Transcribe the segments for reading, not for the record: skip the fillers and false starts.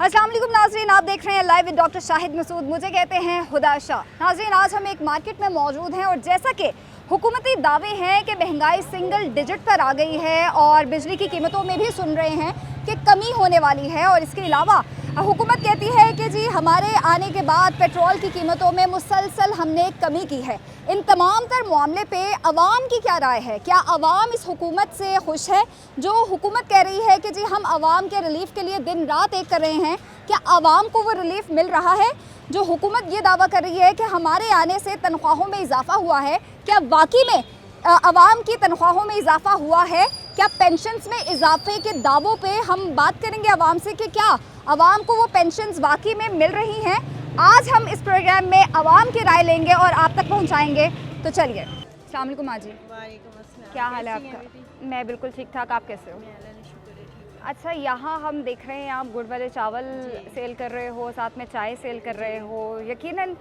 अस्सलाम वालेकुम नाज़रीन, आप देख रहे हैं live with doctor Shahid Masood. मुझे कहते हैं हुदा शाह। नाज़रीन, आज हम एक मार्केट में मौजूद हैं और जैसा कि हुकूमती दावे हैं कि महंगाई सिंगल डिजिट पर आ गई है और बिजली की कीमतों में भी सुन रहे हैं कि कमी होने वाली है, और इसके अलावा हुकूमत कहती है कि जी हमारे आने के बाद पेट्रोल की कीमतों में मुसलसल हमने कमी की है। इन तमाम तर मामले पे अवाम की क्या राय है? क्या अवाम इस हुकूमत से खुश है? जो हुकूमत कह रही है कि जी हम अवाम के रिलीफ के लिए दिन रात एक कर रहे हैं, क्या अवाम को वो रिलीफ मिल रहा है? जो हुकूमत ये दावा कर रही है कि हमारे आने से तनख्वाहों में इजाफा हुआ है, क्या वाकई में अवाम की तनख्वाहों में इजाफा हुआ है? क्या पेंशन्स में इजाफे के दावों पे हम बात करेंगे अवाम से कि क्या अवाम को वो पेंशन्स वाकई में मिल रही हैं? आज हम इस प्रोग्राम में अवाम की राय लेंगे और आप तक पहुंचाएंगे। तो चलिए। अस्सलाम वालेकुम माँ जी। वालेकुम अस्सलाम। क्या हाल है कैसी हैं आपका? बेटी? मैं बिल्कुल ठीक ठाक, आप कैसे हो? मैं अल्लाह का शुक्र है, ठीक अच्छा, यहाँ हम देख रहे हैं आप गुड़ वाले चावल सेल कर रहे हो, साथ में चाय सेल कर रहे हो। यकीनन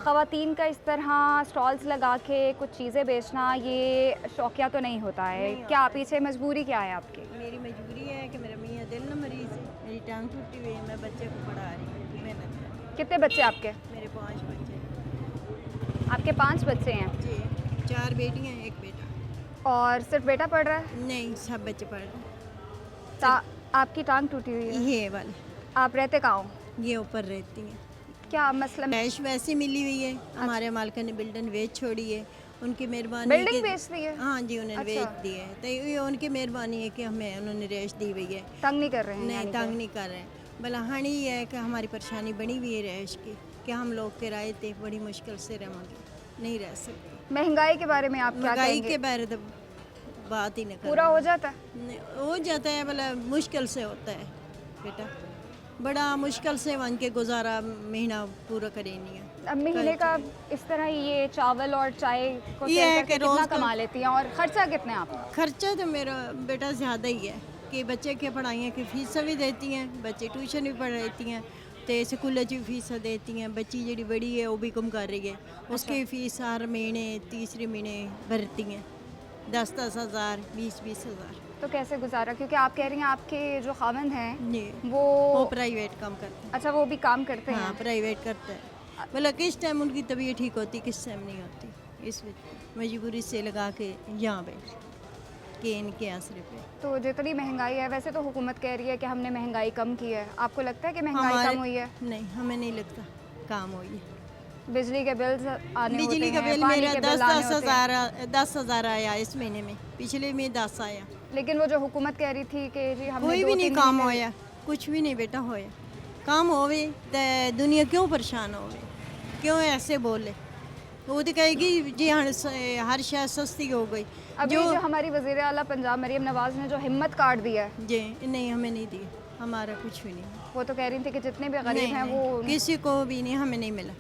ख़वातीन का इस तरह स्टॉल्स लगा के कुछ चीज़ें बेचना ये शौकिया तो नहीं होता है। नहीं क्या पीछे मजबूरी क्या है आपकी? है। मेरी मजबूरी है कि मेरा मियाँ दिल न मरीज़ है, मेरी टांग टूटी हुई है, मैं बच्चे को पढ़ा रही हूँ, मेहनत कर। कितने बच्चे आपके? मेरे 5 बच्चे। आपके 5 बच्चे हैं जी, 4 बेटियाँ, 1 बेटा। और सिर्फ बेटा पढ़ रहा है? नहीं, सब बच्चे पढ़ रहे हैं। आपकी टांग टूटी हुई है? ये वाले, आप रहते कहाँ हो? ये ऊपर रहती हैं। क्या मसला? कैश वैसे मिली हुई है, हमारे मालिक ने बिल्डिंग बेच छोड़ी है, उनकी मेहरबानी है बिल्डिंग कि- बेच दी है? हाँ जी, उन्होंने अच्छा। बेच दी है, तो ये उनकी मेहरबानी है कि हमें उन्होंने रेश दी हुई है। तंग नहीं कर रहे हैं? नहीं, यानी तंग नहीं कर रहे हैं। बलहानी ये है कि हमारी परेशानी बनी हुई है रैश की, कि हम लोग किराए थे बड़ी मुश्किल से रहेंगे, नहीं रह सकते। कि महंगाई के बारे में आप क्या महंगाई कहेंगे? के बारे तो बात ही नहीं कर पूरा हो जाता है? हो जाता है, मतलब मुश्किल से होता है बेटा, बड़ा मुश्किल से वन के गुजारा महीना पूरा करे नहीं है। अब महीने का इस तरह ये चावल और चाय को ये सेल है करके कि कितना रोज़ का- कमा लेती हैं और खर्चा कितना है आपका? खर्चा तो मेरा बेटा ज़्यादा ही है कि बच्चे के पढ़ाइयाँ की फीस भी देती हैं, बच्चे ट्यूशन भी पढ़ रहती हैं, तो स्कूल की फीस देती हैं। बच्ची जी बड़ी है वो भी कम कर रही है, उसकी फ़ीस हर महीने तीसरे महीने भरती हैं, 10-10 हज़ार, 20-20 हज़ार। तो कैसे गुजारा? क्योंकि आप कह रही हैं आपके जो खाविंद हैं नहीं, वो वो प्राइवेट काम करते हैं। अच्छा, वो भी काम करते हाँ, हैं? प्राइवेट करते हैं। मतलब किस टाइम उनकी तबीयत ठीक होती, किस टाइम नहीं होती, इस मजबूरी से लगा के यहाँ बैठ के इनके आसरे पे। तो जितनी महंगाई है, वैसे तो हुकूमत कह रही है कि हमने महंगाई कम की है, आपको लगता है कि महंगाई हमारे- कम हुई है? नहीं, हमें नहीं लगता काम हुई है। बिजली के बिल्स आने होते बिजली का हैं, बिल पानी मेरा के 10 बिल आने होते हैं। 10,000 आया इस महीने में, पिछले में 10 आया। लेकिन वो जो हुकूमत कह रही थी कि जी हमने कोई भी नहीं 2-3 काम महीने- होया, कुछ भी नहीं बेटा होया। काम होवे तो दुनिया क्यों परेशान होवे, क्यों ऐसे बोले? वो तो कहेगी जी हर शय सस्ती हो गई। अभी जो हमारी वज़ीर आला पंजाब मरीम नवाज़ ने जो हिम्मत कार्ड दिया है, जी नहीं, हमें नहीं दी, हमारा कुछ भी नहीं। वो तो कह रही थी कि जितने भी गरीब नहीं, हैं नहीं, वो किसी को भी नहीं, हमें नहीं मिला।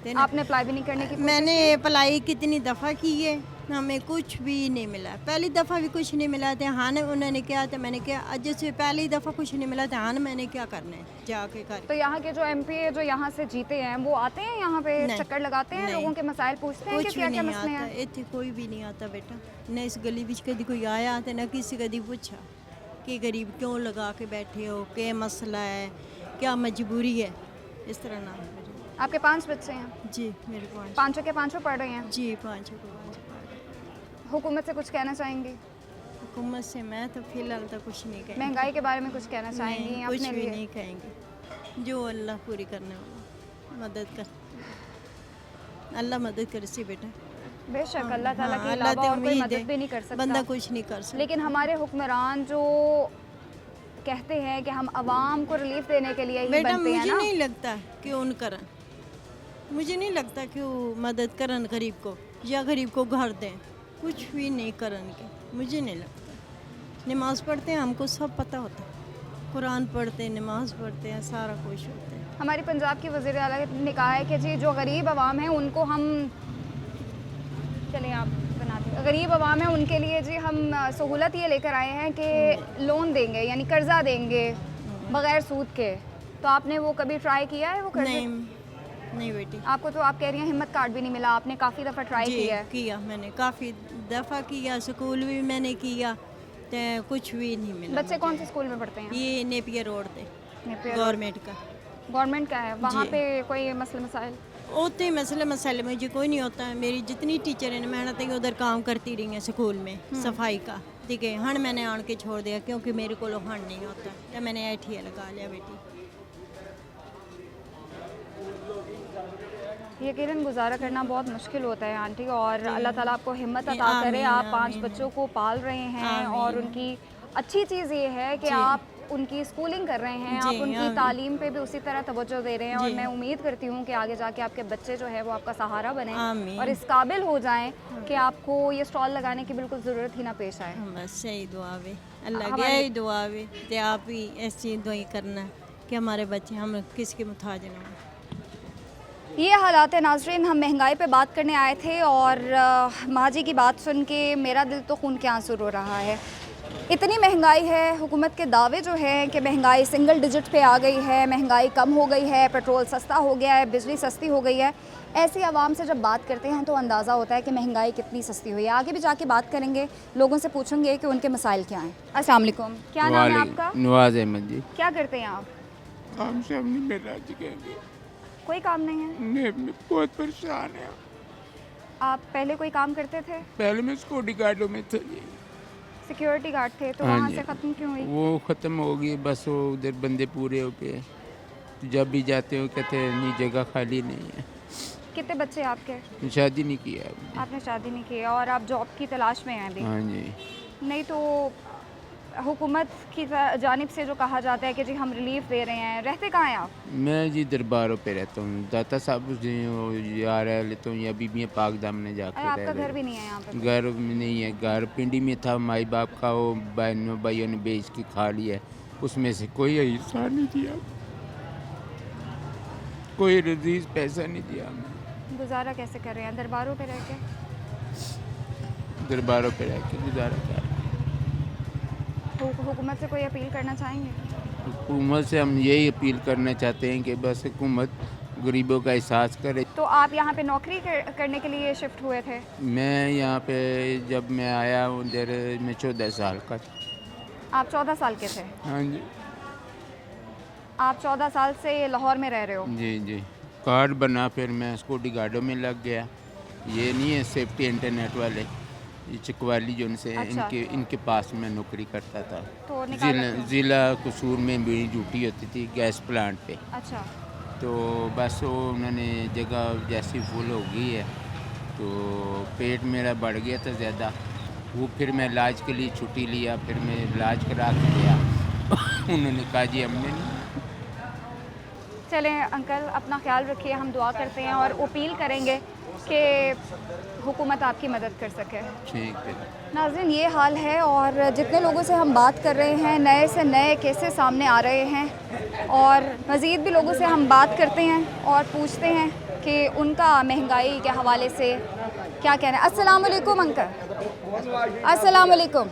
देना- आपने अप्लाई भी नहीं करने की कोशिश मैंने अप्लाई कितनी दफ़ा की है, हमें कुछ भी नहीं मिला। पहली दफ़ा भी कुछ नहीं मिला था। हाँ, उन्होंने क्या था, मैंने क्या, आज से पहली दफ़ा कुछ नहीं मिला था। हाँ, मैंने क्या करना है जाके कर। तो यहाँ के जो एमपी है जो यहाँ से जीते हैं वो आते हैं यहाँ पे, नहीं, चक्कर लगाते हैं, नहीं। लोगों के मसाइल पूछते हैं कि कुछ भी क्या क्या नहीं मसले आता, हैं? इतने कोई भी नहीं आता बेटा। न इस गली बिच कभी कोई आया तो न किसी कभी पूछा कि गरीब क्यों लगा के बैठे हो, क्या मसला है, क्या मजबूरी है, इस तरह ना है। आपके 5 बच्चे हैं? जी, मेरे 5। पाँचों के पाँचों पढ़ रहे हैं? जी, 5 को 5 हुकूमत से कुछ कहना चाहेंगी? हुकूमत से मैं तो फिलहाल तो कुछ नहीं कहेंगे। महंगाई के बारे में कुछ कहना चाहेंगी नहीं, कुछ अपने भी लिए? नहीं कहेंगे। जो अल्लाह पूरी करने वाला, मदद कर, अल्लाह मदद करे सी बेटा। बेशक अल्लाह ताला हाँ, के अल्लाह अलावा तो और कोई उम्मीद मदद है, भी नहीं कर सकता। बंदा कुछ नहीं कर सकता। लेकिन हमारे हुक्मरान जो कहते हैं कि हम अवाम को रिलीफ देने के लिए ही बेटा बनते हैं मुझे ना, नहीं लगता कि उन करन, मुझे नहीं लगता कि वो मदद करन गरीब को या गरीब को घर दें, कुछ भी नहीं करन के, मुझे नहीं लगता। नमाज पढ़ते हैं, हमको सब पता होता है, कुरान पढ़ते हैं, नमाज पढ़ते हैं, सारा कुछ होता है। हमारी पंजाब की वज़ीर आला ने कहा है कि जी जो गरीब आवाम है उनको हम, चलिए आप बनाते हैं, गरीब आवाम है उनके लिए जी हम सहूलत ये लेकर आए हैं कि लोन देंगे, यानी कर्जा देंगे बग़ैर सूद के। तो आपने वो कभी ट्राई किया है वो कर्जा? नहीं बेटी। आपको तो आप कह रही हैं हिम्मत कार्ड भी नहीं मिला, आपने काफ़ी दफ़ा ट्राई जी, किया है? किया मैंने, काफ़ी दफ़ा किया, स्कूल भी मैंने किया, तो कुछ भी नहीं मिला। बच्चे कौन से स्कूल में पढ़ते हैं? ये नेपियर रोड थे, नेपियर गवर्नमेंट का। गवर्नमेंट का है, वहाँ जी। पे कोई मसले मसाइल? उतने मसले मसाले मुझे कोई नहीं होता है। मेरी जितनी टीचर है मेहनत है उधर काम करती रही हैं स्कूल में सफाई का, ठीक है। हण मैंने आन के छोड़ दिया क्योंकि मेरे को हण नहीं होता, तो मैंने ऐठिया लगा लिया बेटी। यकीनन गुजारा करना बहुत मुश्किल होता है आंटी, और अल्लाह ताला आपको हिम्मत अता करे। आमीन, आप 5 आमीन। बच्चों को पाल रहे हैं आमीन। और उनकी अच्छी चीज़ ये है कि जी। आप उनकी स्कूलिंग कर रहे हैं, जी, आप उनकी आमीन। तालीम पे भी उसी तरह तवज्जो दे रहे हैं, और जी। मैं उम्मीद करती हूँ कि आगे जाके आपके बच्चे जो है वो आपका सहारा बने आमीन। और इस काबिल हो जाएं कि आपको ये स्टॉल लगाने की बिल्कुल ज़रूरत ही ना पेश आए। बस यही दुआ वे, अल्लाह की हमारे- यही दुआ वे, ते आप ही ऐसी दुआई करना कि हमारे बच्चे हम किसके मुताज ना हों। ये हालात है नाज़रीन। हम महंगाई पे बात करने आए थे और माँ जी की बात सुन के मेरा दिल तो खून के आंसू रो रहा है। इतनी महंगाई है, हुकूमत के दावे जो हैं कि महंगाई सिंगल डिजिट पे आ गई है, महंगाई कम हो गई है, पेट्रोल सस्ता हो गया है, बिजली सस्ती हो गई है। ऐसी आवाम से जब बात करते हैं तो अंदाज़ा होता है कि महंगाई कितनी सस्ती हुई है। आगे भी जाके बात करेंगे, लोगों से पूछेंगे कि उनके मसाइल क्या हैं। अस्सलाम वालेकुम, क्या नाम है आपका? नवाज अहमद जी। क्या करते हैं आप? काम से हम नहीं मिल रहा जी, कहेंगे कोई काम नहीं है? नहीं, बहुत परेशान है। आप पहले कोई काम करते थे? पहले मैं सिक्योरिटी गार्डों में था जी। सिक्योरिटी गार्ड थे, तो हाँ वहाँ जी। से ख़त्म क्यों हुई? वो ख़त्म हो गई, बस वो उधर बंदे पूरे हो गए। तो जब भी जाते हो कहते हैं नहीं, जगह खाली नहीं है। कितने बच्चे आपके? शादी नहीं किया आपने? आपने शादी नहीं की और आप जॉब की तलाश में हैं अभी? हाँ जी। नहीं तो हुकूमत की जानिब से जो कहा जाता है कि जी हम रिलीफ दे रहे हैं, रहते कहाँ हैं आप? मैं जी दरबारों पे रहता हूँ, दाता साहब या रह लेता हूँ या बीबियाँ पाक दामने जाकर अरे आपका रह घर भी नहीं है यहाँ पे? घर में नहीं है, घर पिंडी में था, माई बाप का, वो बहनों भाइयों ने बेच के खा लिया, उसमें से कोई हिस्सा नहीं दिया, कोई रजीज पैसा नहीं दिया हमें। गुजारा कैसे कर रहे हैं दरबारों पे रह के? दरबारों पे रह के गुजारा कर। हुकूमत से कोई अपील करना चाहेंगे? हुकूमत से हम यही अपील करना चाहते हैं कि बस हुकूमत गरीबों का एहसास करे। तो आप यहाँ पे नौकरी करने के लिए शिफ्ट हुए थे? मैं यहाँ पे जब मैं आया उधर मैं 14 साल का था। आप 14 साल के थे? हाँ जी। आप 14 साल से लाहौर में रह रहे हो? जी जी। कार्ड बना, फिर मैं सिक्योरिटी गार्डों में लग गया। ये नहीं है सेफ्टी इंटरनेट वाले, ये चकवाली जो उनसे अच्छा। इनके पास मैं नौकरी करता था। तो निकाला क्यों? ज़िला कसूर में मेरी ड्यूटी होती थी गैस प्लांट पे। अच्छा। तो बस वो उन्होंने जगह जैसी फुल हो गई है तो पेट मेरा बढ़ गया था ज़्यादा, वो फिर मैं इलाज के लिए छुट्टी लिया, फिर मैं इलाज करा के गया। उन्होंने कहा जी हमने नहीं। चलें अंकल, अपना ख्याल रखिए, हम दुआ करते हैं और अपील करेंगे कि हुकूमत आपकी मदद कर सके। ठीक है। नाज़रीन, ये हाल है और जितने लोगों से हम बात कर रहे हैं नए से नए केसेस सामने आ रहे हैं, और मज़ीद भी लोगों से हम बात करते हैं और पूछते हैं कि उनका महंगाई के हवाले से क्या कहना है। अस्सलाम वालेकुम अंकल। अस्सलाम वालेकुम,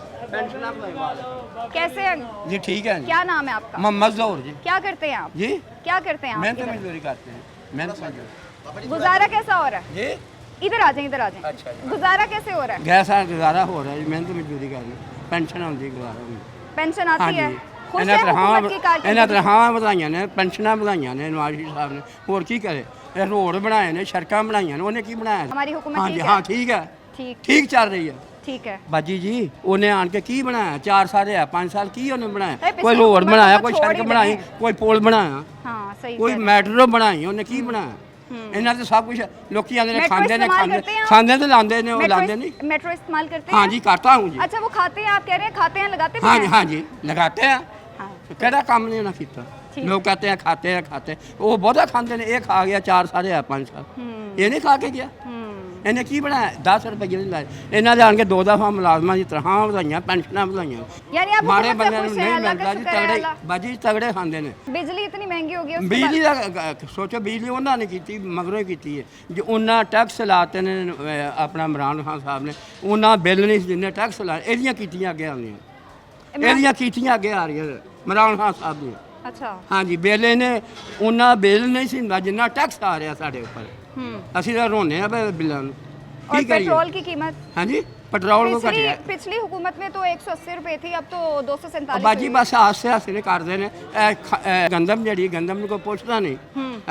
कैसे हैं? जी ठीक है। क्या नाम है आपका? मोहम्मद ज़ोहर जी। क्या करते हैं आप? जी क्या करते हैं आप? मेहनत इधर? मजदूरी करते हैं, मेहनत मजदूरी। गुजारा कैसा हो रहा है? जी इधर आ जाएं, इधर आ जाएं। अच्छा जी। गुजारा कैसे हो रहा है? गैस आ गुजारा हो रहा है, मेहनत मजदूरी कर रहे हैं, पेंशन आती गुजारा होंदी। पेंशन हाँ आती जी। है? खुश ਇਹਨਾਂ है ਤਰ੍ਹਾਂ हुकूमत की कारकर्दगी? ਇਹਨਾਂ ਤਰ੍ਹਾਂ ਵਧਾਈਆਂ ਨੇ, ਪੈਨਸ਼ਨਾਂ ਵਧਾਈਆਂ ਨੇ ਨਵਾਜ਼ ਸ਼ਰੀਫ ਸਾਹਿਬ ਨੇ, ਹੋਰ ਕੀ ਕਰੇ। ਇਹ ਰੋਡ ਬਣਾਏ ਨੇ, ਸੜਕਾਂ ਬਣਾਈਆਂ ਨੇ, ਉਹਨੇ ਕੀ ਬਣਾਇਆ? हमारी हुकूमत हाँ ठीक जी, है? हाँ ठीक है, ठीक ठीक ਚੱਲ ਰਹੀ ਹੈ। ठीक है। ਬਾਜੀ ਜੀ ਉਹਨੇ ਆਣ ਕੇ ਕੀ ਬਣਾਇਆ? 4 ਸਾਲ ਹੈ, 5 ਸਾਲ ਕੀ ਉਹਨੇ ਬਣਾਇਆ? पिछली ਕੋਈ ਰੋਡ हुकूमत ਬਣਾਇਆ, को ਕੋਈ छोड़ ਸੜਕ ही ਬਣਾਈ, दें। ਕੋਈ ਪੁਲ ਬਣਾਇਆ, हाँ सही ਕੋਈ कह रहे हैं। ਮੈਟਰੋ ਬਣਾਈ, ਉਹਨੇ ਕੀ ਬਣਾਇਆ? ਇਹਨਾਂ ਤੇ ਸਭ ਕੁਝ ਲੋਕੀ ਆਂਦੇ ਨੇ, मेट्रो ਖਾਂਦੇ ने इस्तेमाल खांदे करते हैं आप? खांदे तो लांदे ने, वो लांदे नहीं। मेट्रो इस्तेमाल करते हैं? हाँ जी करता हूँ जी। अच्छा, वो खाते हैं, आप कह रहे हैं खाते हैं, लगाते भी हाँ हैं? जी, हाँ जी लगाते हैं। हाँ। केड़ा काम नहीं होना किया। ठीक। लोग कहते हैं खाते हैं खाते हैं, वो बहुत खाते हैं। एक खा गया 4 साल या 5 साल, ये नहीं खा के गया। ਇਹਨੇ ਕੀ ਬਣਾਇਆ? 10 ਰੁਪਏ ਨਹੀਂ ਲਾਏ ਇਹਨਾਂ ਦੇ। ਆਣ ਕੇ 2 ਦਫਾ ਮੁਲਾਜ਼ਮਾਂ ਦੀ ਤਨਖਾਹਾਂ ਵਧਾਈਆਂ, ਪੈਨਸ਼ਨਾਂ ਵਧਾਈਆਂ। यानी आप ਮਾੜੇ हुकूमत से ਬੰਦਿਆਂ ਨੂੰ खुश हैं? ਨਹੀਂ अल्लाह का ਮਿਲਦਾ ਜੀ, शुक्र है ਤਗੜੇ अल्लाह। ਬਾਜੀ ਤਗੜੇ ਖਾਂਦੇ ਨੇ। बिजली इतनी महंगी हो गई है, उसके ਬਿਜਲੀ बाद- ਦਾ ਸੋਚੋ, ਬਿਜਲੀ ਉਹਨਾਂ ਨੇ ਕੀਤੀ, ਮਗਰੋਂ ਹੀ ਕੀਤੀ ਹੈ। ਜੋ ਉਹਨਾਂ ਟੈਕਸ ਲਾਤੇ ਨੇ ਆਪਣਾ ਇਮਰਾਨ ਖਾਨ ਸਾਹਿਬ ਨੇ, ਉਹਨਾਂ ਬਿੱਲ ਨਹੀਂ ਜਿੰਨੇ ਟੈਕਸ ਲਾਏ, ਇਹਦੀਆਂ ਕੀਤੀਆਂ ਅੱਗੇ ਆਉਂਦੀਆਂ, ਇਹਦੀਆਂ ਕੀਤੀਆਂ ਅੱਗੇ ਆ ਰਹੀਆਂ ਨੇ ਇਮਰਾਨ ਖਾਨ ਸਾਹਿਬ ਦੀਆਂ। अच्छा। ਹਾਂਜੀ, ਬਿੱਲ ਇਹਨੇ ਉਹਨਾਂ ਬਿੱਲ ਨਹੀਂ ਸੀ ਹੁੰਦਾ ਜਿੰਨਾ ਟੈਕਸ ਆ ਰਿਹਾ ਸਾਡੇ ਉੱਪਰ। ਅਸੀਂ ਤਾਂ ਰੋਂਦੇ ਆ ਬਿੱਲਾਂ ਨੂੰ। और ਕੀ ਕਰੀਏ? पेट्रोल की कीमत? ਹਾਂਜੀ पेट्रोल को घटिया पिछली हुकूमत में तो 180 रुपए थी, अब तो 247 ਬਾਜੀ ਬਸ ਆਸਤੇ ਆਸਤੇ ਨੇ ਕਰਦੇ ਨੇ ਗੰਦਮ ਜਿਹੜੀ ਗੰਦਮ ਨੂੰ ਕੋਈ ਪੁੱਛਦਾ ਨਹੀਂ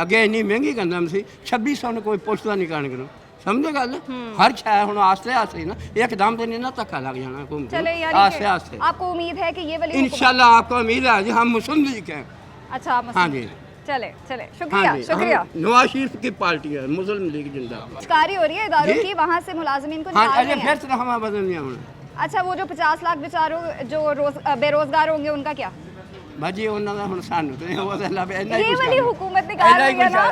ਅੱਗੇ ਇੰਨੀ ਮਹਿੰਗੀ ਗੰਦਮ ਸੀ 2600 ਨੂੰ ਕੋਈ ਪੁੱਛਦਾ ਨਹੀਂ ਕਣਕ ਨੂੰ ਸਮਝੇ ਗੱਲ ਹਰ ਸ਼ੈ ਹੁਣ ਆਸਤੇ ਆਸਤੇ ਨਾ ਇੱਕਦਮ ਤੇ ਨਹੀਂ ਨਾ ਧੱਕਾ ਲੱਗ ਜਾਣਾ ਘੁੰਮ चले के यानी आस्ते कि आस्ते आपको उम्मीद है कि ये वाली हुकूमत- इंशाल्लाह आपको उम्मीद है जी हम मुस्लिम लीग हैं अच्छा आप मुस्लिम- हाँ जी चले चले हाँ शुक्रिया जी शुक्रिया। हम नवाज शरीफ की पार्टी है मुस्लिम लीग जिंदाबाद शिकारी हो रही है इदारों जी? की, वहाँ से मुलाजिमीन को हाँ निकाल अरे रहे फिर हैं। से हम बदल दिया हूँ अच्छा वो जो 50 लाख बेचारों जो बेरोजगार होंगे उनका क्या? ਬਾਜੀ ਉਹਨਾਂ ਦਾ ਹੁਣ ਸਾਨੂੰ ਤੇ ਉਹ ਤਾਂ ਲੱਭ ਇੰਨਾ ये ਹੀ ਕੁਝ वाली हुकूमत निकाल रही है ना।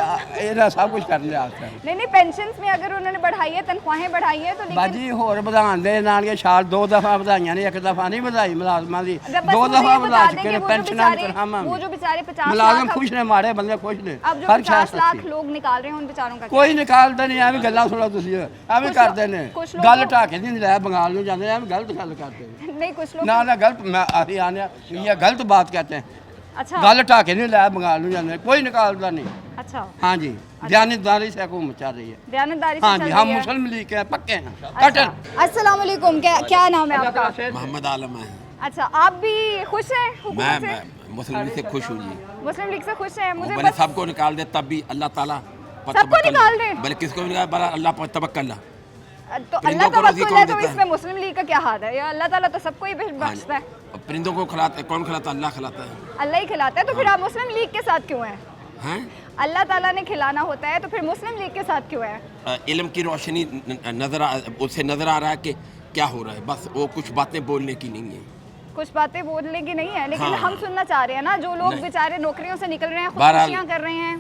ਇਹਦਾ ਸਭ ਕੁਝ ਕਰਨ ਲਿਆ ਆਸਤਾ नहीं पेंशन्स में अगर उन्होंने बढ़ाई है, तनख्वाहें बढ़ाई है तो लेकिन ਬਾਜੀ ਹੋਰ ਵਧਾਉਣ ਦੇ ਨਾਲ ਕੇ ਸਾਲ 2 ਦਫਾ ਵਧਾਈਆਂ ਨੇ, ਇੱਕ ਦਫਾ ਨਹੀਂ ਵਧਾਈ ਮੁਲਾਜ਼ਮਾਂ ਦੀ, जब बस 2 मुझे ਦਫਾ ये ਵਧਾ बता दें ਚੁੱਕੇ कि ਨੇ वो जो ਪੈਨਸ਼ਨਾਂ बेचारे ਤਰਹਾਮਾਂ वो जो बेचारे 50 ਮੁਲਾਜ਼ਮ लाख ਖੁਸ਼ ਨੇ, ਮਾੜੇ ਬੰਦੇ ਖੁਸ਼ ਨੇ अब जो ਹਰ 50 लाख ਸ਼ਾਇਦ लोग निकाल रहे हैं उन बेचारों का क्या? ਕੋਈ ਨਿਕਾਲਦਾ ਨਹੀਂ, ਐਵੇਂ ਗੱਲਾਂ ਸੁਣੋ ਤੁਸੀਂ ਐਵੇਂ ਕੁਛ ਕਰਦੇ ਨੇ ਕੁਛ ਲੋਕ ਗੱਲ ਢਾਕੇ ਨਹੀਂ ਲੈ ਬੰਗਾਲ ਨੂੰ ਜਾਂਦੇ ਐਵੇਂ ਗਲਤ ਗੱਲ ਕਰਦੇ ਨੇ नहीं कुछ लोग ਨਾ ਨਾ ਗਲਤ ਮੈਂ ਅਸੀਂ ਆਨੇ ये गलत बात कहते हैं अच्छा ਗੱਲ ਢਾਕੇ ਨਹੀਂ ਲੈ ਬੰਗਾਲ ਨੂੰ ਜਾਂਦੇ ਕੋਈ ਨਿਕਾਲਦਾ ਨਹੀਂ अच्छा हाँ जी दयानतदारी से हुकूमत चल रही है बयानतदारी से हाँ चल जी रही हम है। मुस्लिम लीग के पक्के हैं अच्छा। कटर अस्सलाम वालेकुम, क्या नाम है आपका? मोहम्मद आलम है। अच्छा आप भी खुश हैं हुकूमत से? मैं मुस्लिम लीग से खुश हूँ जी। मुस्लिम लीग से खुश हैं? मुझे मैंने बस सबको निकाल दे तब भी अल्लाह ताला पर सबको तवक्कल- निकाल दे? भले किसको भी निकाल, बड़ा अल्लाह पर तवक्कल। तो परिंदों अल्लाह को रोज़ी तवक्कुल कौन है तो देता है? इसमें मुस्लिम लीग का क्या हाथ है? या अल्लाह ताला तो सबको ही हाँ बख्शता है, जी। और परिंदों को खिलाता कौन खिलाता? अल्लाह खिलाता है। अल्लाह ही खिलाता है, तो फिर आप मुस्लिम लीग के साथ क्यों हैं? हैं? अल्लाह ताला ने खिलाना होता है तो फिर मुस्लिम लीग के साथ क्यों है? इल्म की रोशनी उससे नजर आ रहा है कि क्या हो रहा है, बस वो कुछ बातें बोलने की नहीं है। कुछ बातें बोलने की नहीं है, लेकिन हाँ। हम सुनना चाह रहे हैं ना, जो लोग नहीं। बेचारे नौकरियों से निकल रहे हैं, बहरहाल, खुदकुशियां कर रहे हैं,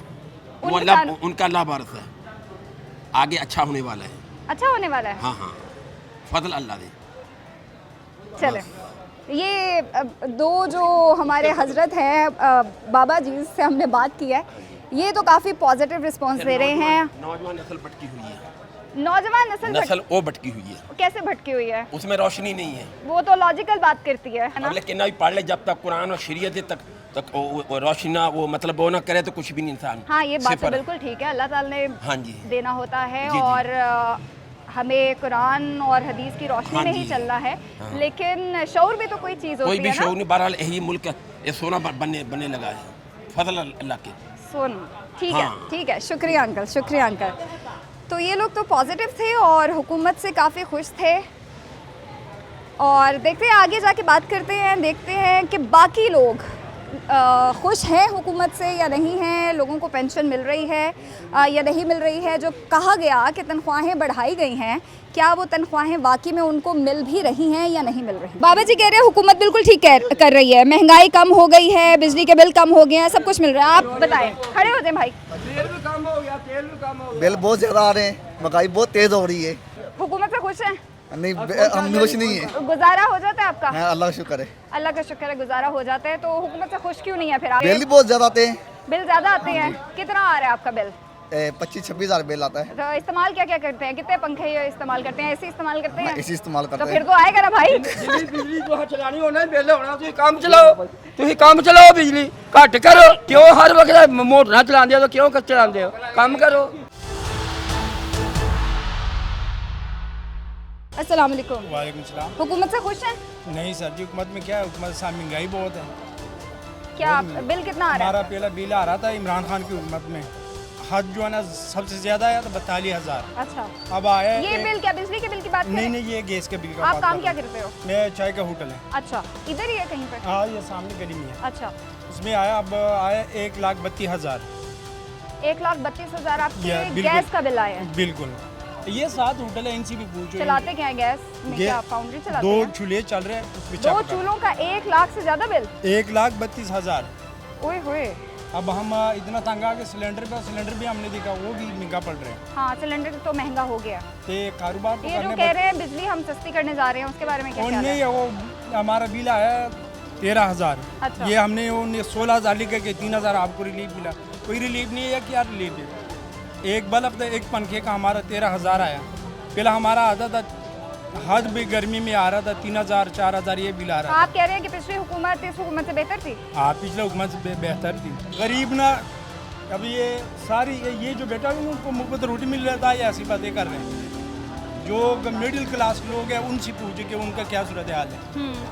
वो उनका उनका अल्लाह बारस है, आगे अच्छा होने वाला है। अच्छा होने वाला है। हाँ हाँ, फजल अल्लाह दे। चले ये दो जो हमारे हजरत हैं बाबा जी से हमने बात की है, ये तो काफ़ी पॉजिटिव रिस्पांस दे रहे हैं। नौजवान नस्ल भटकी हुई है, नौजवान नस्ल वो भटकी हुई है, कैसे भटकी हुई है? उसमें रोशनी नहीं है। वो तो लॉजिकल बात करती है ना। अब लेकिन अभी पढ़ ले, जब तक कुरान और शरीयत तक वो रोशनी ना, वो मतलब वो ना करे तो कुछ भी नहीं इंसान। हाँ ये बात तो सिफर। बिल्कुल ठीक है, अल्लाह ताला ने हाँ जी। देना होता है जी, जी। और हमें कुरान और हदीस की रोशनी हाँ में ही जी। चलना है, हाँ। लेकिन शऊर भी तो कोई चीज़ कोई होती भी है शौर ना। नहीं, बहरहाल यही मुल्क ये सोना बनने लगा है, फजल अल्लाह के। सुन ठीक हाँ। है ठीक है, शुक्रिया अंकल, शुक्रिया अंकल। तो ये लोग तो पॉजिटिव थे और हुकूमत से काफ़ी खुश थे, और देखते हैं आगे जाके बात करते हैं, देखते हैं कि बाकी लोग खुश हैं हुकूमत से या नहीं हैं, लोगों को पेंशन मिल रही है या नहीं मिल रही है। जो कहा गया कि तनख्वाहें बढ़ाई गई हैं, क्या वो तनख्वाहें वाकई में उनको मिल भी रही हैं या नहीं मिल रही? बाबा जी कह रहे हैं हुकूमत बिल्कुल ठीक कर रही है, महंगाई कम हो गई है, बिजली के बिल कम हो गए हैं, सब कुछ मिल रहा है। आप बताएं, खड़े हो जाए भाई। तेल भी कम हो गया, तेल भी कम हो गया। बिल बहुत ज़्यादा आ रहे हैं, महंगाई बहुत तेज़ हो रही है। हुकूमत से खुश हैं? नहीं हम खुश नहीं है। गुजारा हो जाता है आपका? हाँ, अल्लाह का शुक्र है। अल्लाह का शुक्र है, गुजारा हो जाता है। तो हुकूमत से खुश क्यों नहीं है फिर आप? बिल भी बहुत ज़्यादा आते हैं, बिल ज़्यादा आते हैं? कितना आ रहा है आपका बिल? 25-26 हज़ार बिल आता है। तो इस्तेमाल क्या क्या करते हैं? कितने पंखे ये इस्तेमाल करते हैं? एसी इस्तेमाल करते मैं हैं? इसी इस्तेमाल तो करता फिर है। तो आएगा ना भाई। बिजली जो चलानी होना बिल होना, ਤੁਸੀਂ ਕੰਮ ਚਲਾਓ, ਤੁਸੀਂ ਕੰਮ ਚਲਾਓ, ਬਿਜਲੀ ਘੱਟ ਕਰੋ। ਕਿਉਂ ਹਰ ਵਕਤ ਮੋਟਰਾਂ ਚਲਾਉਂਦੇ ਹੋ, ਤਾਂ ਕਿਉਂ ਚਲਾਉਂਦੇ ਹੋ? ਕੰਮ ਕਰੋ। अस्सलाम वालेकुम। वालेकुम सलाम। हुकूमत से खुश हैं? नहीं सर जी, हुकूमत में क्या है, हुकूमत साथ महंगाई बहुत है। क्या बिल कितना आ रहा हमारा है? पहला बिल आ रहा था इमरान खान की हुकूमत में, हद जो है ना सबसे ज़्यादा आया था 42,000। अच्छा, अब आया ये है बिल क्या बिजली के बिल की बात नहीं करें? नहीं, ये गैस के बिल का आप बात काम कर क्या रहा हूँ। करते हो? मैं चाय का होटल है। अच्छा, इधर ही है कहीं पे? हाँ, ये सामने गली में है। अच्छा, उसमें आया, अब आया 1,32,000। 1,32,000 आपके ये बिल्कुल। गैस का बिल आया है। बिल्कुल, ये 7 होटल है, इनसे भी पूछो। चलाते क्या है गैस में? ये क्या फाउंड्री चलाते 2 हैं? चूल्हे चल रहे हैं, उस पे दो चाय पका। चूल्हों का 1 लाख से ज़्यादा बिल? 1,32,000। ओए होए। अब हम इतना तंग आ के सिलेंडर पे, सिलेंडर भी हमने देखा वो भी महंगा पड़ रहा है। हाँ, सिलेंडर तो महंगा हो गया। तो कारोबार तो ये जो करने कह रहे हैं बिजली हम सस्ती करने जा रहे हैं, उसके बारे में क्या और ख्याल नहीं है? है, वो हमारा बिल आया 13,000। अच्छा। ये हमने वो 16,000 लिख के 3,000 आपको रिलीफ मिला। कोई रिलीफ नहीं है, क्या रिलीफ है? एक बल्ब तो एक पंखे का हमारा 13,000 आया। पहले हमारा आता था, हद भी गर्मी में आ रहा था 3,000 4,000 ये बिल आ रहा आप कह रहे हैं कि पिछली हुकूमत इस हुकूमत से बेहतर थी? था। हाँ, पिछले हुकूमत से बेहतर थी। गरीब ना, अब ये सारी ये जो बेटा भी उनको मुफ्त रोटी मिल रहा था, ये ऐसी बातें कर रहे हैं। जो मिडिल क्लास लोग हैं उनसे पूछे कि उनका क्या सूरत हाल है।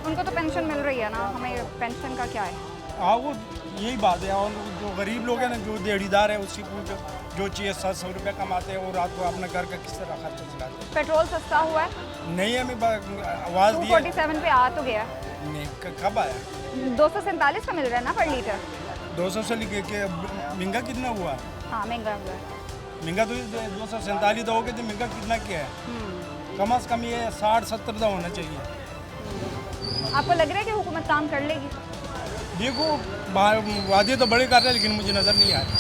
उनको तो पेंशन मिल रही है ना, हमें पेंशन का क्या है? हाँ वो यही बात है। और जो गरीब लोग हैं ना, जो दिहाड़ीदार है उससे पूछो, जो 600-700 रुपये कमाते हैं वो रात को अपने घर का किस तरह खर्चा चलाते हैं। पेट्रोल सस्ता हुआ है, नहीं हमें आवाज़ दी है। 247 पे आ तो गया, नहीं कब आया? 247 का मिल रहा है ना पर लीटर। 200 से लेके के महंगा कितना हुआ? हाँ महंगा हुआ है। महंगा तो 247 तो हो गया, तो महंगा कितना क्या है? कम से कम ये 60-70 तो होना चाहिए। आपको लग रहा है कि हुकूमत काम कर लेगी? देखो वादे तो बड़े कर रहे हैं लेकिन मुझे नज़र नहीं आ रहा।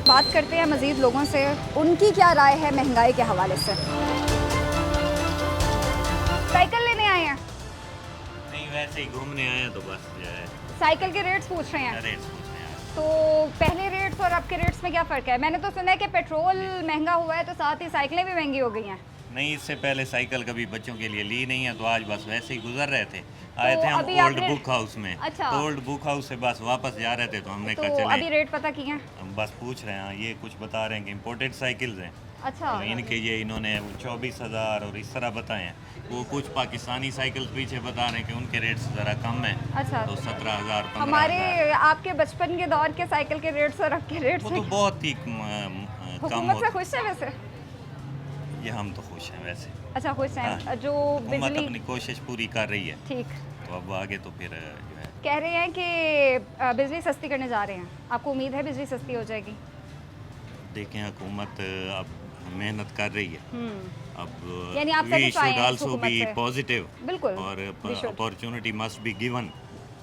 बात करते हैं मज़ीद लोगों से, उनकी क्या राय है महंगाई के हवाले से। साइकिल लेने आए हैं? नहीं वैसे ही घूमने आए हैं तो बस जो है साइकिल के रेट्स पूछ रहे हैं। रेट्स पूछने आए हैं। तो पहले रेट्स और अब के रेट्स में क्या फ़र्क है? मैंने तो सुना है कि पेट्रोल महंगा हुआ है तो साथ ही साइकिलें भी महंगी हो गई हैं। नहीं इससे पहले साइकिल कभी बच्चों के लिए ली नहीं है, तो आज बस वैसे ही गुजर रहे थे। आए थे हम अभी ओल्ड आपने- बुक हाउस में। अच्छा। तो ओल्ड बुक हाउस से बस वापस जा रहे थे तो हमने तो कहा अभी चले रेट पता किए हैं? हम बस पूछ रहे हैं। ये कुछ बता रहे हैं कि इम्पोर्टेड साइकिल्स हैं, अच्छा। तो इनके ये इन्होंने 24,000 और इस तरह बताए हैं। वो कुछ पाकिस्तानी साइकिल्स पीछे बता रहे हैं कि उनके रेट्स ज़रा कम हैं। अच्छा। तो 17,000 हमारे 15,000 आपके बचपन के दौर के साइकिल के रेट्स और अब के रेट्स वो में तो बहुत ही कम हुकूमत से होते। खुश है वैसे? ये हम तो खुश हैं वैसे। अच्छा खुश हैं। हाँ। जो हुकूमत बिजली अपनी कोशिश पूरी कर रही है, ठीक तो अब आगे तो फिर जो है कह रहे हैं कि बिजली सस्ती करने जा रहे हैं, आपको उम्मीद है बिजली सस्ती हो जाएगी? देखें हुकूमत अब मेहनत कर रही है। अब यानी आप we satisfy should हैं also हुकूमत be से? positive बिल्कुल, और we should. opportunity must be given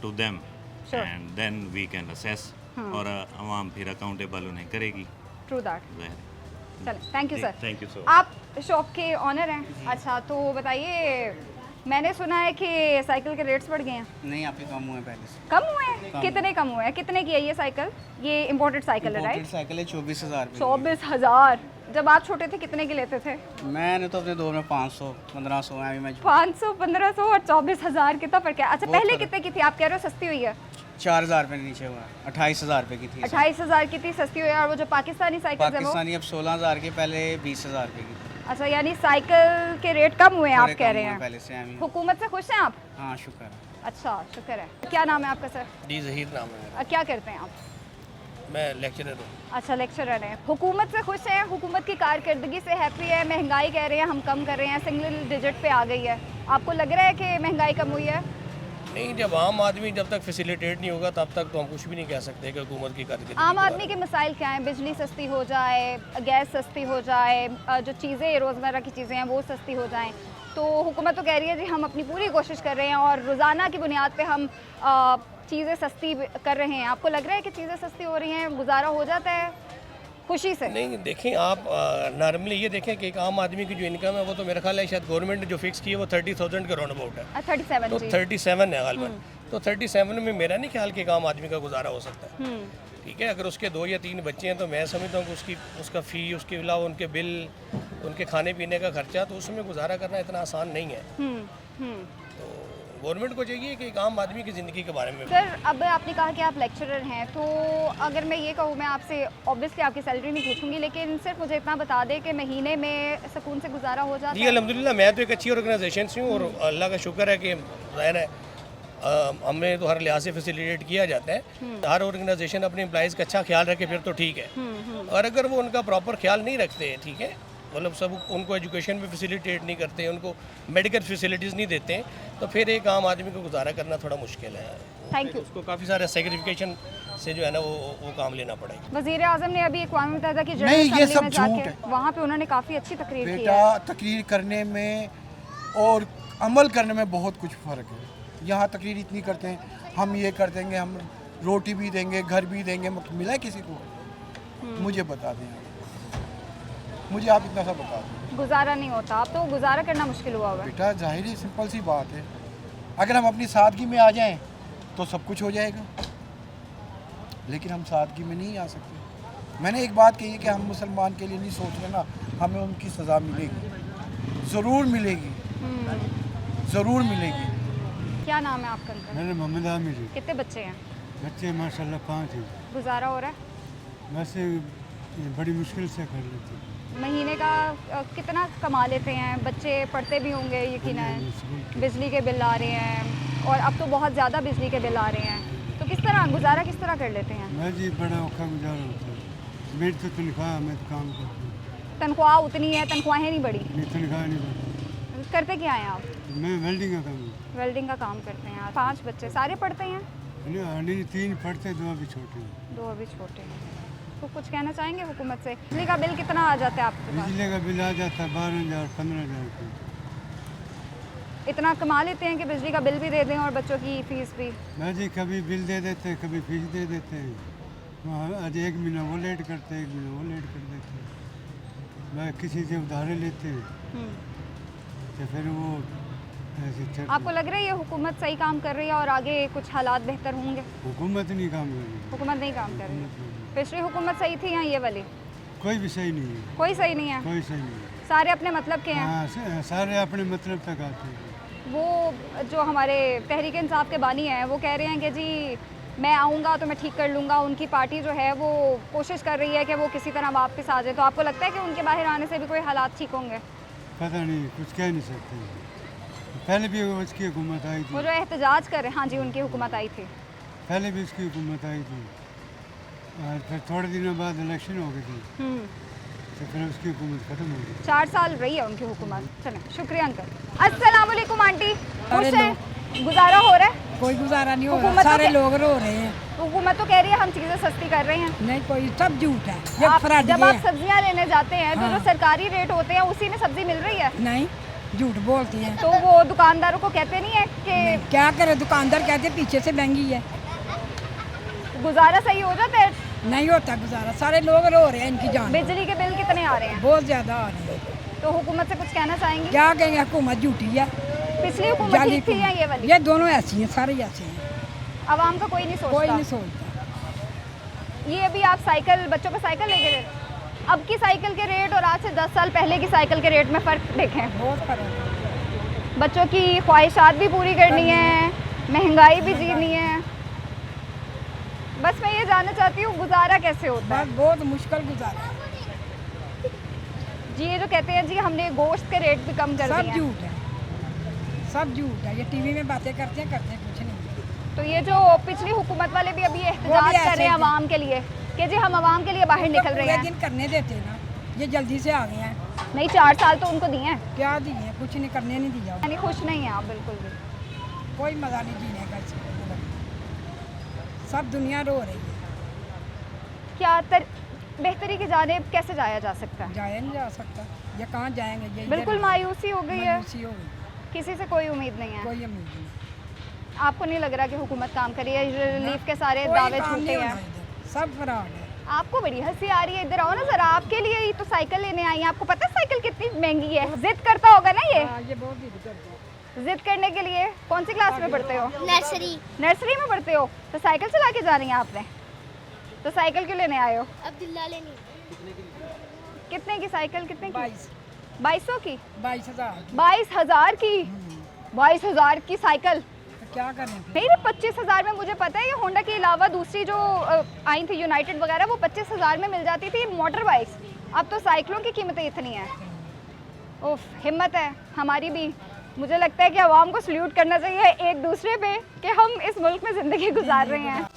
to them Sure. and then we can assess और आवाम फिर अकाउंटेबल उन्हें करेगी। True that. ज़ाहिर है। चलें, thank you sir. Thank you so much. आप शॉप के ऑनर हैं? अच्छा तो बताइए, मैंने सुना है कि साइकिल के रेट्स बढ़ गए हैं। नहीं आपके कम हुए हैं पहले से। कम हुए हैं? कितने कम हुए हैं? कितने की है ये साइकिल? ये इम्पोर्टेड साइकिल है इम्पोर्टेड राइट? साइकिल है 24,000 रुपये 24,000। जब आप छोटे थे कितने की लेते थे? की। मैंने तो अपने दौर में 500 1500 है, अभी मैं 500 1500 और 24,000 कितना फर्क है? अच्छा बहुत पहले फर्क है। कितने की थी? आप कह रहे हो सस्ती हुई है? 4,000 रुपये नीचे हुआ है, 28,000 रुपये की थी। 28,000 की थी सस्ती हुई है। और वो जो पाकिस्तानी साइकिल है वो? पाकिस्तानी अब 16,000 की, पहले 20,000 रुपये की थी। अच्छा यानी साइकिल के रेट कम हुए हैं आप थोड़े कह कम रहे हुए हैं। पहले से अभी। हुकूमत से खुश हैं आप? हाँ शुक्र है। अच्छा शुक्र है। क्या नाम है आपका सर? डी ज़हीर नाम है मेरा। क्या करते हैं आप? मैं लेक्चरर हूँ। अच्छा लेक्चरर हैं। हुकूमत से खुश हैं? हुकूमत की कारकर्दगी से हैप्पी है? महंगाई कह रहे हैं हम कम कर रहे हैं, सिंगल डिजिट पे आ गई है, आपको लग रहा है कि महंगाई कम हुई है? नहीं जब आम आदमी जब तक फैसिलिटेट नहीं होगा तब तक तो हम कुछ भी नहीं कह सकते कि हुकूमत की कारकर्दगी आम के आदमी बारे के में। मसाइल क्या हैं? बिजली सस्ती हो जाए, गैस सस्ती हो जाए, जो चीज़ें रोज़मर्रा की चीज़ें हैं वो सस्ती हो जाएं, तो हुकूमत तो कह रही है जी हम अपनी पूरी कोशिश कर रहे हैं और रोज़ाना की बुनियाद पे हम चीज़ें सस्ती कर रहे हैं। आपको लग रहा है कि चीज़ें सस्ती हो रही हैं, गुजारा हो जाता है खुशी से? नहीं देखें आप नॉर्मली ये देखें कि एक आम आदमी की जो इनकम है वो तो मेरा ख्याल है शायद गवर्नमेंट ने जो फिक्स की है वो 30,000 के राउंड अबाउट है। 37 तो जी। 37 है गालबन। तो 37 में मेरा नहीं ख्याल कि एक आम आदमी का गुजारा हो सकता है। ठीक है, अगर उसके 2 या 3 बच्चे हैं तो मैं समझता हूँ कि उसका फ़ी, उसके अलावा उनके बिल, उनके खाने पीने का खर्चा, तो उसमें गुजारा करना इतना आसान नहीं है। तो गवर्नमेंट को चाहिए कि एक आम आदमी की ज़िंदगी के बारे में। सर अब आपने कहा कि आप लेक्चरर हैं, तो अगर मैं ये कहूँ, मैं आपसे ऑब्वियसली आपकी सैलरी नहीं पूछूंगी, लेकिन सिर्फ मुझे इतना बता दें कि महीने में सुकून से गुजारा हो जाता जी है? अल्हम्दुलिल्लाह मैं तो एक अच्छी ऑर्गेनाइजेशन से हूँ और अल्लाह का शुक्र है कि ज़ाहिर है हमें तो हर लिहाज से फैसिलिटेट किया जाता है। हर ऑर्गेनाइजेशन अपने एम्प्लॉइज़ का अच्छा ख्याल रखे फिर तो ठीक है। और अगर वो उनका प्रॉपर ख्याल नहीं रखते, ठीक है, मतलब सब उनको एजुकेशन में फैसिलिटेट नहीं करते, उनको मेडिकल फैसिलिटीज़ नहीं देते, तो फिर एक आम आदमी को गुजारा करना थोड़ा मुश्किल है। Thank you. उसको काफ़ी सारे सेग्रीफिकेशन से जो है ना वो काम लेना पड़ेगा। वज़ीर आज़म ने अभी अक़वाम मुत्तहिदा की नहीं, ये सब में झूठ जाके है। वहाँ पे उन्होंने काफ़ी अच्छी तकरीर की बेटा है। तकरीर करने में और अमल करने में बहुत कुछ फ़र्क है। यहाँ तकरीर इतनी करते हैं, हम ये कर देंगे, हम रोटी भी देंगे, घर भी देंगे, मिला है किसी को? मुझे बता दें, मुझे आप इतना सा बता दें। गुजारा नहीं होता, अब तो गुजारा करना मुश्किल हुआ हुआ है। बेटा जाहिर सिंपल सी बात है, अगर हम अपनी सादगी में आ जाएं तो सब कुछ हो जाएगा, लेकिन हम सादगी में नहीं आ सकते। मैंने एक बात कही है कि हम मुसलमान के लिए नहीं सोच रहे ना, हमें उनकी सज़ा मिलेगी, ज़रूर मिलेगी, ज़रूर मिलेगी। क्या नाम है आपका अंकल? मेरा मोहम्मद आमिर है। कितने बच्चे हैं? बच्चे माशाल्लाह 5 हैं। गुजारा हो रहा है? वैसे ये बड़ी मुश्किल से कर लेते हैं। महीने का कितना कमा लेते हैं? बच्चे पढ़ते भी होंगे यकीनन, बिजली के बिल आ रहे हैं और अब तो बहुत ज़्यादा बिजली के बिल आ रहे हैं, तो किस तरह गुजारा किस तरह कर लेते हैं? मैं जी बड़ा औखा गुजारा होता है। मेरी तो तनख्वाह, मैं तो काम करता हूँ। तनख्वाह उतनी है, तनख्वाहें नहीं बढ़ी। नहीं, तनख्वाह नहीं बढ़ती। करते क्या हैं आप? मैं वेल्डिंग का काम करता वेल्डिंग का काम करते हैं। 5 बच्चे, सारे पढ़ते हैं? हूँ। नहीं, 3 पढ़ते, 2 अभी छोटे हैं। 2 अभी छोटे हैं। तो कुछ कहना चाहेंगे हुकूमत से? बिजली का बिल कितना आ जाता है आपके पास? बिजली का बिल आ जाता है 12,000 15,000 रुपये। इतना कमा लेते हैं कि बिजली का बिल भी दे दें और बच्चों की फ़ीस भी? मैं जी कभी बिल दे देते हैं, कभी फीस दे देते हैं। वहाँ आज 1 महीना वो लेट करते हैं, 1 महीना वो लेट कर देते हैं। मैं किसी से उधारे लेते हैं तो फिर वो ऐसे चलते। आपको लग रहा है ये हुकूमत सही काम कर रही है और आगे कुछ हालात बेहतर होंगे? हुकूमत नहीं काम कर रही। हुकूमत नहीं काम कर रही। पिछली हुकूमत सही थी या ये वाली? कोई भी सही नहीं है। कोई सही नहीं है? कोई सही नहीं है। सारे अपने मतलब के हैं। हाँ, सारे अपने मतलब तक आते हैं। वो जो हमारे तहरीक इंसाफ के बानी हैं वो कह रहे हैं कि जी मैं आऊँगा तो मैं ठीक कर लूँगा। उनकी पार्टी जो है वो कोशिश कर रही है कि वो किसी तरह वापस आ जाए। तो आपको लगता है कि उनके बाहर आने से भी कोई हालात ठीक होंगे? पता नहीं, कुछ कह नहीं सकते। पहले भी उसकी हुकूमत आई थी। वो जो एहतजाज कर रहे हैं, हाँ जी, उनकी हुकूमत आई थी। पहले भी उसकी हुकूमत आई थी और फिर थोड़े दिनों बाद इलेक्शन हो गई थी तो फिर उसकी हुकूमत ख़त्म हो गई। 4 साल रही है उनकी हुकूमत। चलें, शुक्रिया अंकल। अस्सलाम वालेकुम आंटी। खुश हैं? गुजारा हो रहा है? कोई गुजारा नहीं हो रहा, हुकूमत तो सारे कह- लोग रो रहे हैं। हुकूमत तो कह रही है हम चीज़ें सस्ती कर रहे हैं। नहीं, कोई सब झूठ है, ये आप फराडी जब है। आप सब्जियां लेने जाते हैं तो हाँ। जो सरकारी रेट होते हैं उसी में सब्जी मिल रही है? नहीं, झूठ बोलती हैं। तो वो दुकानदारों को कहते नहीं है नहीं, कि क्या करे, दुकानदार कहते पीछे से महंगी है। गुजारा सही हो जाता है? नहीं होता गुजारा, सारे लोग रो रहे हैं इनकी जान। बिजली के बिल कितने आ रहे हैं? बहुत ज्यादा आ रहे हैं। तो हुकूमत से कुछ कहना चाहेंगे? क्या कहेंगे, हुकूमत झूठी है। पिछली हुकूमत जाली ठीक थी या ये वाली? ये दोनों ऐसी हैं, सारे ऐसे हैं, आवाम का कोई नहीं सोचता? कोई नहीं सोचता। ये अभी आप साइकिल, बच्चों को साइकिल लेके गए, अब की साइकिल के रेट और आज से 10 साल पहले की साइकिल के रेट में फ़र्क देखें। बहुत फर्क है। बच्चों की ख्वाहिशात भी पूरी करनी है, महंगाई भी जीनी है। बस मैं ये जानना चाहती हूँ गुजारा कैसे होता है? बस बहुत मुश्किल गुजारा है। जी ये जो कहते हैं जी हमने गोश्त के रेट भी कम कर सब दिए हैं, झूठ है, सब झूठ है। ये टीवी में बातें करते हैं कुछ नहीं। तो ये जो पिछली हुकूमत वाले भी अभी वो एहतजाज भी कर ऐसे रहे हैं थे। आवाम के लिए कि जी हम आवाम के लिए बाहर निकल रहे पूरे हैं। दिन करने देते ना, ये जल्दी से आ गए हैं। नहीं, 4 साल तो उनको दिए हैं। क्या दिए, कुछ नहीं करने नहीं दिया। यानी खुश नहीं है आप बिल्कुल भी? कोई मज़ा नहीं जीने का इसमें। सब दुनिया रो रही है। क्या बेहतरी की जानिब कैसे जाया जा सकता है? जाया नहीं जा सकता, ये कहाँ जाएंगे? ये बिल्कुल मायूसी हो गई है, मायूसी हो गई, किसी से कोई उम्मीद नहीं है। कोई उम्मीद नहीं। आपको नहीं लग रहा कि हुकूमत काम करी है? रिलीफ के सारे कोई दावे काम झूठे नहीं होना हैं। इधर, सब फ्रॉड है। आपको बड़ी हंसी आ रही है, इधर आओ ना जरा। आपके लिए ही तो साइकिल लेने आई हैं। आपको पता है साइकिल कितनी महंगी है? जिद करता होगा ना ये? हाँ, ये बहुत जिद करते हैं। जिद करने के लिए कौन सी क्लास में पढ़ते हो? नर्सरी। नर्सरी में पढ़ते हो? तो साइकिल चला के जा रही हैं आपने? तो साइकिल क्यों लेने आए हो? अब्दुल्ला लेनी। कितने की साइकिल? कितने की? 2200 की। 22,000। 22,000 की? 22,000 की साइकिल? तो क्या करें फिर? नहीं, 25,000 में मुझे पता है ये होंडा के अलावा दूसरी जो आई थी यूनाइटेड वगैरह वो 25,000 में मिल जाती थी मोटर बाइक्स। अब तो साइकिलों की कीमतें इतनी हैं। उफ, हिम्मत है हमारी भी। मुझे लगता है कि आवाम को सल्यूट करना चाहिए एक दूसरे पे कि हम इस मुल्क में ज़िंदगी गुजार रहे हैं।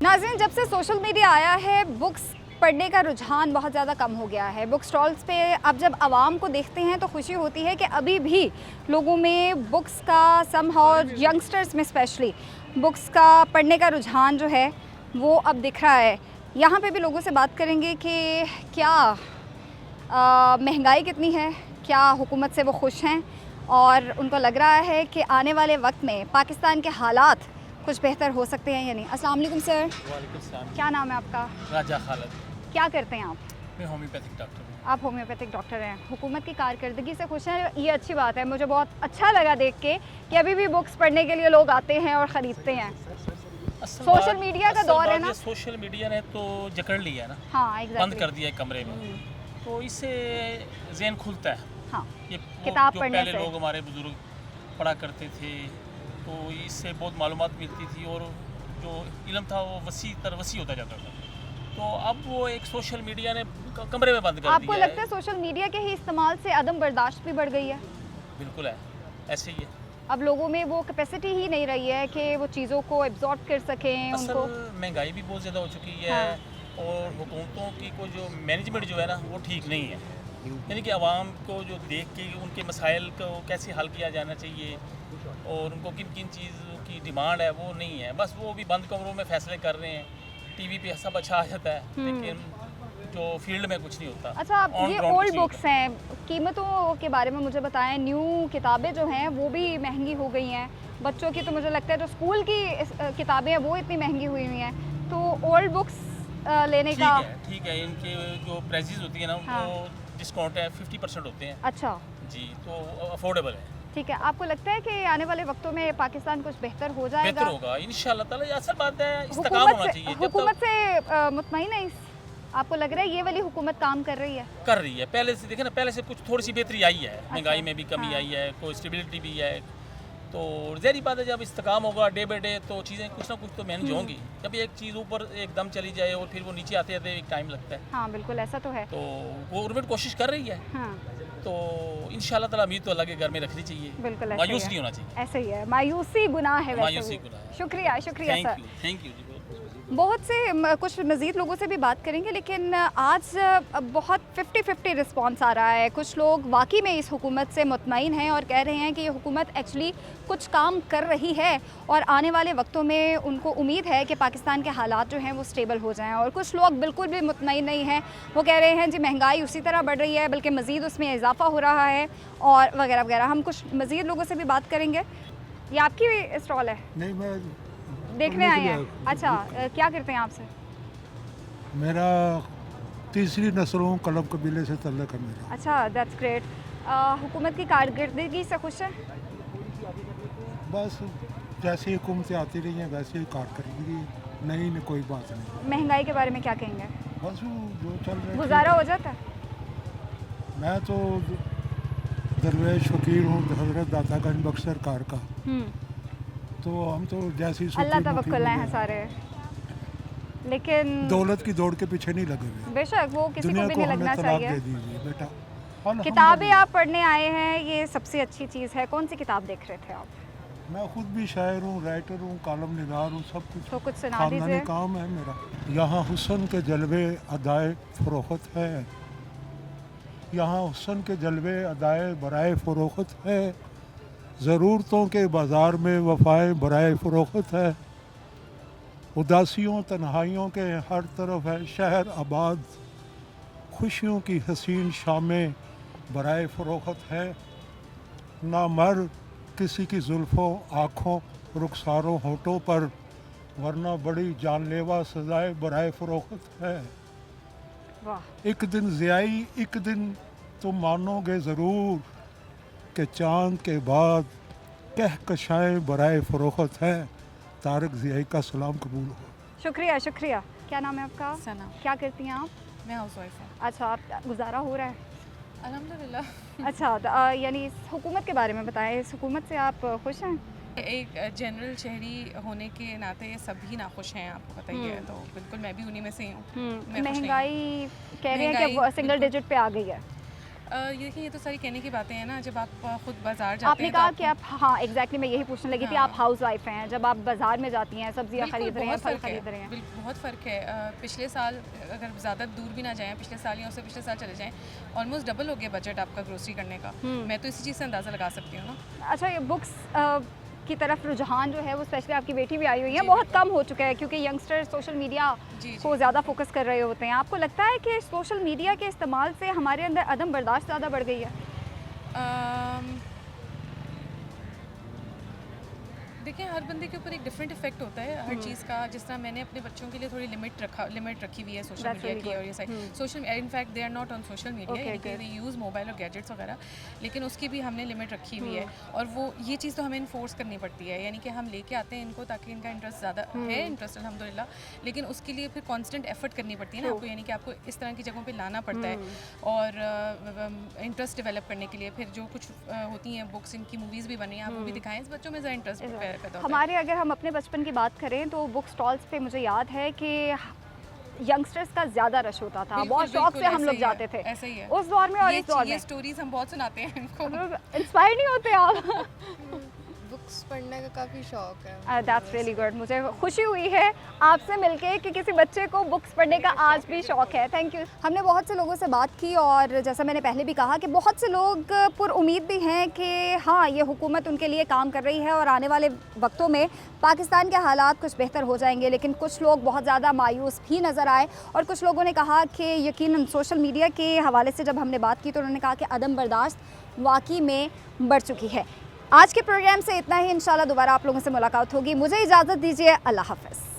नाज़रीन, जब से सोशल मीडिया आया है बुक्स पढ़ने का रुझान बहुत ज़्यादा कम हो गया है। बुक स्टॉल्स पे अब जब आवाम को देखते हैं तो खुशी होती है कि अभी भी लोगों में बुक्स का समहाउ, यंगस्टर्स में स्पेशली बुक्स का पढ़ने का रुझान जो है वो अब दिख रहा है। यहाँ पे भी लोगों से बात करेंगे कि क्या महंगाई कितनी है, क्या हुकूमत से वो खुश हैं और उनको लग रहा है कि आने वाले वक्त में पाकिस्तान के हालात कुछ बेहतर हो सकते हैं या नहीं। अस्सलाम वालेकुम सर। वालेकुम सलाम। क्या नाम है आपका? राजा खालिद। क्या करते हैं आप? मैं होम्योपैथिक डॉक्टर हूँ। आप होम्योपैथिक डॉक्टर हैं। हुकूमत की कारकर्दगी से खुश हैं, ये अच्छी बात है। मुझे बहुत अच्छा लगा देख के कि अभी भी बुक्स पढ़ने के लिए लोग आते हैं और ख़रीदते हैं। सोशल मीडिया का दौर है ना, सोशल मीडिया ने तो जकड़ लिया है ना। हाँ, बंद कर दिया है कमरे में, तो इससे ज़हन खुलता है। हाँ, ये किताब जो पढ़ने पहले से। लोग हमारे बुजुर्ग पढ़ा करते थे तो इससे बहुत मालूमात मिलती थी और जो इल्म था वो वसी होता जाता था। तो अब वो एक सोशल मीडिया ने कमरे में बंद कर दिया है। आपको लगता है सोशल मीडिया के ही इस्तेमाल से अदम बर्दाश्त भी बढ़ गई है? बिल्कुल है, ऐसे ही है। अब लोगों में वो कैपेसिटी ही नहीं रही है कि वो चीज़ों को एब्जॉर्ब कर सकें। असल उनको महंगाई भी बहुत ज़्यादा हो चुकी है और हुकूमतों की को जो मैनेजमेंट जो है ना वो ठीक नहीं है। यानी कि आवाम को जो देख के उनके मसाइल को कैसे हल किया जाना चाहिए और उनको किन किन चीज़ों की डिमांड है वो नहीं है। बस वो भी बंद कमरों में फैसले कर रहे हैं, टीवी पे सब अच्छा आ जाता है लेकिन जो फील्ड में कुछ नहीं होता। अच्छा, आप ये ओल्ड बुक्स हैं, कीमतों के बारे में मुझे बताएं। न्यू किताबें जो हैं वो भी महंगी हो गई हैं। बच्चों की तो मुझे लगता है जो स्कूल की किताबें हैं वो इतनी महंगी हुई हुई हैं, तो ओल्ड बुक्स लेने का ठीक है। इनके जो प्राइसेस होती है ना वो डिस्काउंट है, 50% होते हैं। अच्छा जी, तो अफोर्डेबल है। ठीक है। आपको लगता है कि आने वाले वक्तों में पाकिस्तान कुछ बेहतर हो जाएगा? बेहतर होगा इंशाल्लाह ताला। असल बात है इस्तेकाम होना चाहिए। हुकूमत से मुतमईन है आपको लग रहा है ये वाली हुकूमत काम कर रही है? कर रही है। पहले से देखे ना, पहले से कुछ थोड़ी सी बेहतरी आई है। महंगाई में भी कमी आई है, कोई स्टेबिलिटी भी है। तो ज़ाहिर बात है जब इस्तेकाम होगा डे बाई डे तो चीज़ें कुछ ना कुछ तो मैनेज होंगी। जब एक चीज़ ऊपर एकदम चली जाए और फिर वो नीचे आते आते एक टाइम लगता है। हाँ बिल्कुल, ऐसा तो है। तो गवर्नमेंट कोशिश कर रही है। हाँ। तो इंशाल्लाह ताला उम्मीद तो अल्लाह के घर में रखनी चाहिए। बिल्कुल मायूस नहीं होना चाहिए। ऐसे ही है, मायूसी गुनाह है। मायूसी गुनाह है। शुक्रिया सर। थैंक यू जी। बहुत से कुछ मज़ीद लोगों से भी बात करेंगे, लेकिन आज बहुत 50-50 रिस्पॉन्स आ रहा है। कुछ लोग वाकई में इस हुकूमत से मुतमईन हैं और कह रहे हैं कि ये हुकूमत एक्चुअली कुछ काम कर रही है और आने वाले वक्तों में उनको उम्मीद है कि पाकिस्तान के हालात जो हैं वो स्टेबल हो जाएं। और कुछ लोग बिल्कुल भी मुतमईन नहीं हैं, वो कह रहे हैं जी महंगाई उसी तरह बढ़ रही है बल्कि मज़ीद उसमें इजाफा हो रहा है और वगैरह वगैरह। हम कुछ मज़ीद लोगों से भी बात करेंगे। ये आपकी स्टॉल है? नहीं, मैं देखने आए हैं। अच्छा, क्या करते हैं आपसे? मेरा तीसरी नस्लों कलम कबीले से तल्लुक़ है मेरा। अच्छा, दैट्स ग्रेट। हुकूमत की कारकर्दगी से खुश है? बस जैसी हुकूमतें आती रही हैं वैसे ही कारकर्दगी, नहीं कोई बात नहीं। महंगाई के बारे में क्या कहेंगे? बस जो चल रहा है गुजारा हो जाता है? मैं तो दरवेश फ़कीर हूँ हज़रत दातागंज बख्श सरकार का, तो हम तो जैसी अल्लाह तवक्कुल हैं सारे, लेकिन दौलत की दौड़ के पीछे नहीं लगे हुए। बेशक वो किसी को भी नहीं लगना चाहिए। दे दीजिए बेटा। किताबें आप पढ़ने आए हैं, ये सबसे अच्छी चीज़ है। कौन सी किताब देख रहे थे आप? मैं खुद भी शायर हूँ, राइटर हूँ, कॉलम निगार हूँ, सब कुछ। तो कुछ सुना दीजिए। काम है मेरा। यहाँ हुस्न के जलवे अदाए फ़रोख्त है, यहाँ हुस्न के जलवे अदाए बराए फ़रोख्त है, ज़रूरतों के बाज़ार में वफ़ाए बराए फ़रोख्त है, उदासियों तन्हाइयों के हर तरफ है शहर आबाद, खुशियों की हसीन शामें बराए फ़रोख्त है, ना मर किसी की जुल्फ़ों आँखों रुखसारों होठों पर, वरना बड़ी जानलेवा सजाए बराए फ़रोख्त है। एक दिन ज़ियाई एक दिन तुम मानोगे ज़रूर कि चाँद के बाद कहकशाएँ बराए फ़रोख्त है। तारक ज़ियाई का सलाम कबूल हो। शुक्रिया शुक्रिया। क्या नाम है आपका? सना। क्या करती हैं आप? मैं हाउस वाइफ हूँ। अच्छा, आप गुजारा हो रहा है? अल्हम्दुलिल्लाह। अच्छा, यानी इस हुकूमत के बारे में बताएं, इस हुकूमत से आप खुश हैं? एक जनरल शहरी होने के नाते सभी नाखुश हैं, आपको पता ही है, तो बिल्कुल मैं भी उन्हीं में से ही हूँ। महंगाई कह रहे हैं कि सिंगल डिजिट पे आ गई है। देखिए ये तो सारी कहने की बातें हैं ना। जब आप खुद बाजार जाते आपने हैं कहा कि आप, हाँ एग्जैक्टली मैं यही पूछने लगी थी, आप हाउस वाइफ हैं, जब आप बाजार में जाती हैं सब्जियां खरीद रहे हैं, फल खरीद रहे हैं, बहुत फ़र्क है। पिछले साल अगर ज़्यादा दूर भी ना जाएं, पिछले साल या उससे पिछले साल चले जाएं, ऑलमोस्ट डबल हो गया बजट आपका ग्रोसरी करने का। मैं तो इसी चीज़ से अंदाज़ा लगा सकती हूँ ना। अच्छा, ये बुक्स की तरफ रुझान जो है वो स्पेशली आपकी बेटी भी आई हुई है, बहुत कम हो चुका है क्योंकि यंगस्टर सोशल मीडिया को ज़्यादा फोकस कर रहे होते हैं। आपको लगता है कि सोशल मीडिया के इस्तेमाल से हमारे अंदर अदम बर्दाश्त ज़्यादा बढ़ गई है? देखिए हर बंदे के ऊपर एक डिफरेंट इफेक्ट होता है हर चीज़ का। जिस तरह मैंने अपने बच्चों के लिए थोड़ी लिमिट रखी हुई है सोशल मीडिया की, और ये सारी social in fact they are not on social media, यानी कि दे यूज़ मोबाइल और गैजेट्स वगैरह, लेकिन उसकी भी हमने लिमिट रखी हुई है। और वो ये चीज़ तो हमें इन्फोर्स करनी पड़ती है, यानी कि हम लेके आते हैं इनको ताकि इनका इंटरेस्ट ज़्यादा है, इंटरेस्ट अल्हम्दुलिल्लाह, लेकिन उसके लिए फिर कॉन्स्टेंट एफर्ट करनी पड़ती है ना आपको, यानी कि आपको इस तरह की जगहों पर लाना पड़ता है और इंटरेस्ट डेवलप करने के लिए। फिर जो कुछ होती हैं बुक्स, इनकी मूवीज़ भी बनी हैं, आप वो भी दिखाएं, इस बच्चों में ज़रा इंटरेस्ट पैदा होता है। हमारे अगर हम अपने बचपन की बात करें तो बुक स्टॉल्स पे मुझे याद है कि यंगस्टर्स का ज़्यादा रश होता था, बहुत शौक से हम लोग जाते थे ऐसा ही है उस दौर में और इस दौर में। ये स्टोरीज हम बहुत सुनाते हैं इनको। इंस्पायर नहीं होते आप? बुक्स पढ़ने का काफ़ी शौक है। That's really good. मुझे खुशी हुई है आपसे मिलके कि किसी बच्चे को बुक्स पढ़ने का आज भी शौक है। Thank you. हमने बहुत से लोगों से बात की और जैसा मैंने पहले भी कहा कि बहुत से लोग पुरुमीद भी हैं कि हाँ, ये हुकूमत उनके लिए काम कर रही है और आने वाले वक्तों में पाकिस्तान के हालात कुछ बेहतर हो जाएंगे। लेकिन कुछ लोग बहुत ज़्यादा मायूस भी नज़र आए और कुछ लोगों ने कहा कि यकीनन सोशल मीडिया के हवाले से जब हमने बात की तो उन्होंने कहा कि अदम बर्दाश्त वाकई में बढ़ चुकी है। आज के प्रोग्राम से इतना ही। इंशाल्लाह दोबारा आप लोगों से मुलाकात होगी। मुझे इजाज़त दीजिए। अल्लाह हाफ़िज़।